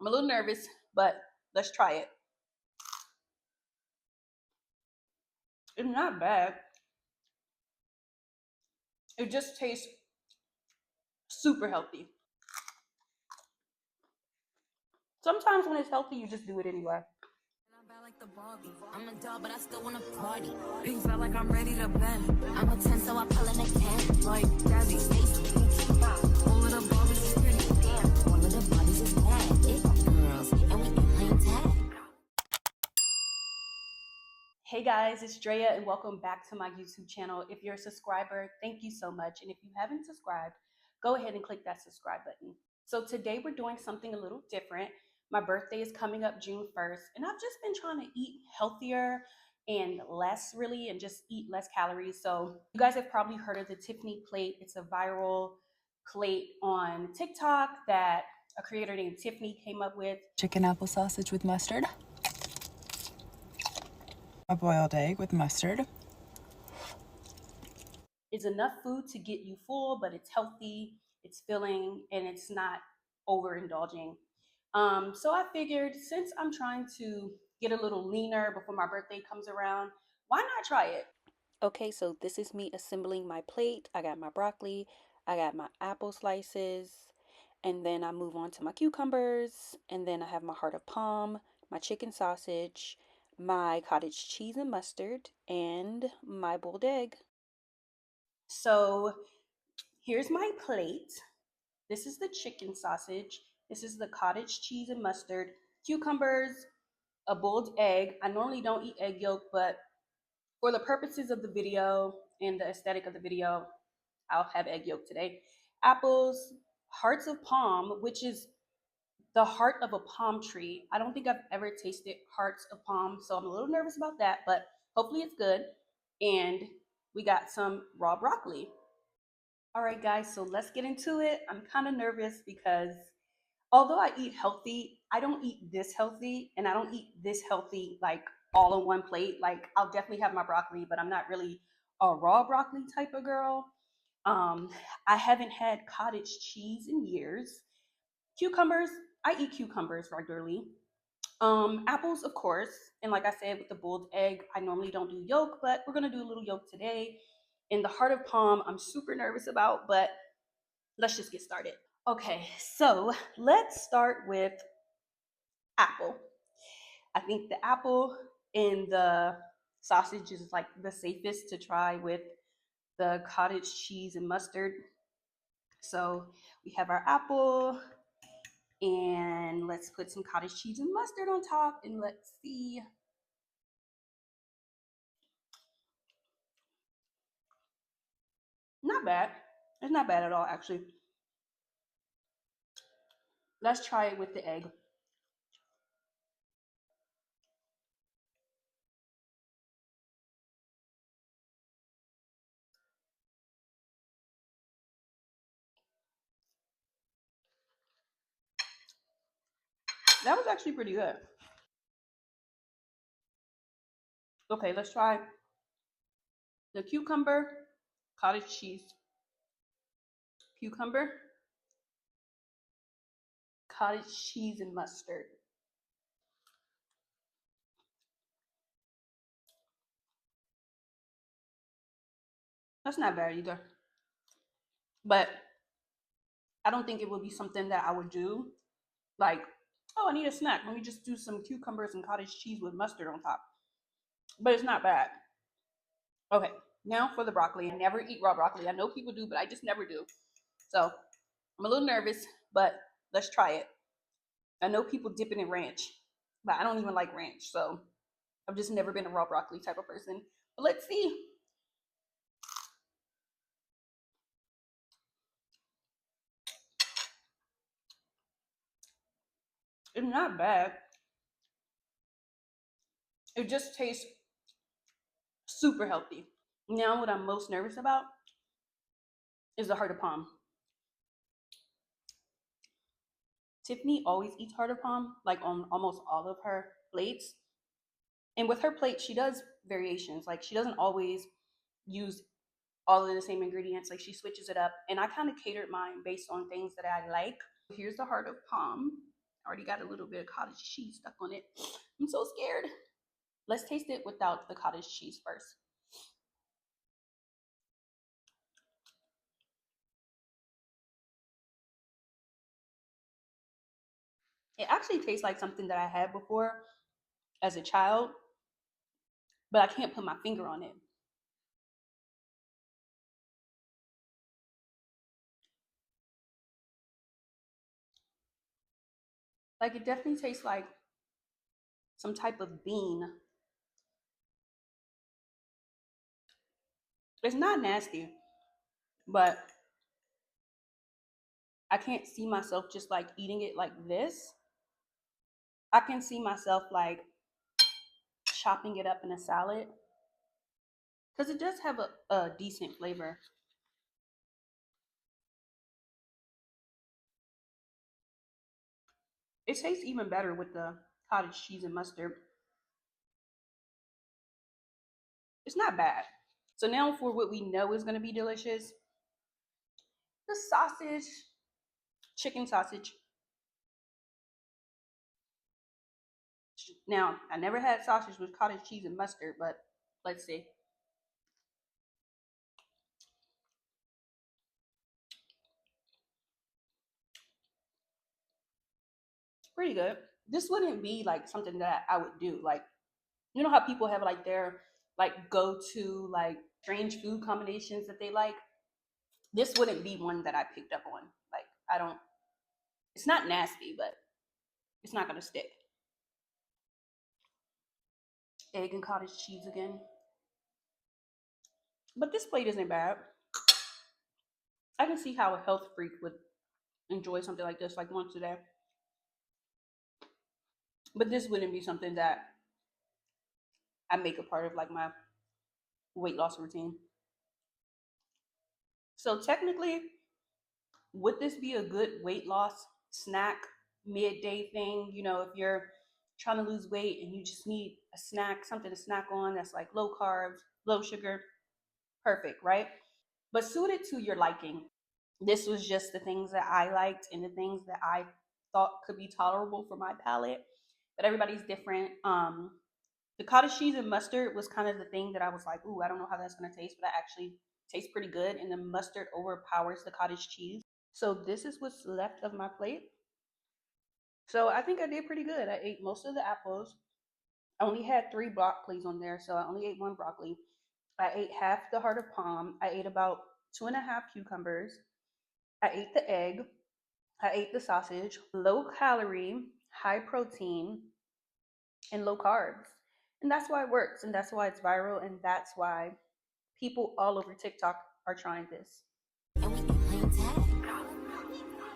I'm a little nervous, but let's try it. It's not bad. It just tastes super healthy. Sometimes when it's healthy, you just do it anyway. I'm a dog, but I still wanna party. Things felt like I'm ready to bend. I'm a 10, so I pull in a can. Like Daddy, Stacy, all of the Barbies is pretty. Damn, all of the bodies is bad. It girls, and we ain't playing tag. Hey guys, it's Drea and welcome back to my YouTube channel. If you're a subscriber, thank you so much. And if you haven't subscribed, go ahead and click that subscribe button. So today we're doing something a little different. My birthday is coming up June 1st, and I've just been trying to eat healthier and less really, and just eat less calories. So you guys have probably heard of the Tiffany plate. It's a viral plate on TikTok that a creator named Tiffany came up with. Chicken apple sausage with mustard. A boiled egg with mustard. It's enough food to get you full, but it's healthy, it's filling, and it's not overindulging. So I figured since I'm trying to get a little leaner before my birthday comes around, why not try it? Okay, so this is me assembling my plate. I got my broccoli, I got my apple slices, and then I move on to my cucumbers, and then I have my heart of palm, my chicken sausage, my cottage cheese and mustard, and my boiled egg. So here's my plate. This is the chicken sausage. This is the cottage cheese and mustard, cucumbers, a boiled egg. I normally don't eat egg yolk, but for the purposes of the video and the aesthetic of the video, I'll have egg yolk today. Apples, hearts of palm, which is the heart of a palm tree. I don't think I've ever tasted hearts of palm, so I'm a little nervous about that, but hopefully it's good. And we got some raw broccoli. All right, guys, so let's get into it. I'm kind of nervous because although I eat healthy, I don't eat this healthy, and I don't eat this healthy like all on one plate. Like, I'll definitely have my broccoli, but I'm not really a raw broccoli type of girl. Um, I haven't had cottage cheese in years. Cucumbers, I eat cucumbers regularly. Apples, of course, and like I said, with the boiled egg, I normally don't do yolk, but we're gonna do a little yolk today. In the heart of palm, I'm super nervous about, but let's just get started. Okay, so let's start with apple. I think the apple and the sausage is like the safest to try with the cottage cheese and mustard. So we have our apple, and let's put some cottage cheese and mustard on top, and let's see. Not bad. It's not bad at all, actually. Let's try it with the egg. That was actually pretty good. Okay, let's try the cucumber, cottage cheese, cucumber, cottage cheese, and mustard. That's not bad either. But I don't think it would be something that I would do. Like, oh, I need a snack. Let me just do some cucumbers and cottage cheese with mustard on top. But it's not bad. Okay, now for the broccoli. I never eat raw broccoli. I know people do, but I just never do. So I'm a little nervous, but let's try it. I know people dip it in ranch, but I don't even like ranch. So I've just never been a raw broccoli type of person. But let's see. It's not bad. It just tastes super healthy. Now, what I'm most nervous about is the heart of palm. Tiffany always eats heart of palm, like on almost all of her plates. And with her plate, she does variations. Like, she doesn't always use all of the same ingredients. Like, she switches it up. And I kind of catered mine based on things that I like. Here's the heart of palm. I already got a little bit of cottage cheese stuck on it. I'm so scared. Let's taste it without the cottage cheese first. It actually tastes like something that I had before as a child, but I can't put my finger on it. Like it definitely tastes like some type of bean. It's not nasty, but I can't see myself just like eating it like this. I can see myself like chopping it up in a salad because it does have a decent flavor. It tastes even better with the cottage cheese and mustard. It's not bad. So now for what we know is going to be delicious, the sausage, chicken sausage. Now, I never had sausage with cottage cheese and mustard, but let's see. Pretty good. This wouldn't be like something that I would do. Like, you know how people have like their like go to like strange food combinations that they like? This wouldn't be one that I picked up on. Like, I don't, it's not nasty, but it's not going to stick. Egg and cottage cheese again. But this plate isn't bad. I can see how a health freak would enjoy something like this, like once a day. But this wouldn't be something that I make a part of like my weight loss routine. So technically, would this be a good weight loss snack midday thing? You know, if you're trying to lose weight and you just need a snack, something to snack on that's like low carbs, low sugar, perfect, right? But suited to your liking. This was just the things that I liked and the things that I thought could be tolerable for my palate. But everybody's different. The cottage cheese and mustard was kind of the thing that I was like, ooh, I don't know how that's gonna taste, but that actually tastes pretty good. And the mustard overpowers the cottage cheese. So this is what's left of my plate. So I think I did pretty good. I ate most of the apples. I only had three broccolis on there, so I only ate one broccoli. I ate half the heart of palm. I ate about two and a half cucumbers. I ate the egg. I ate the sausage. Low calorie, high protein, and low carbs. And that's why it works. And that's why it's viral. And that's why people all over TikTok are trying this. And we can play tag.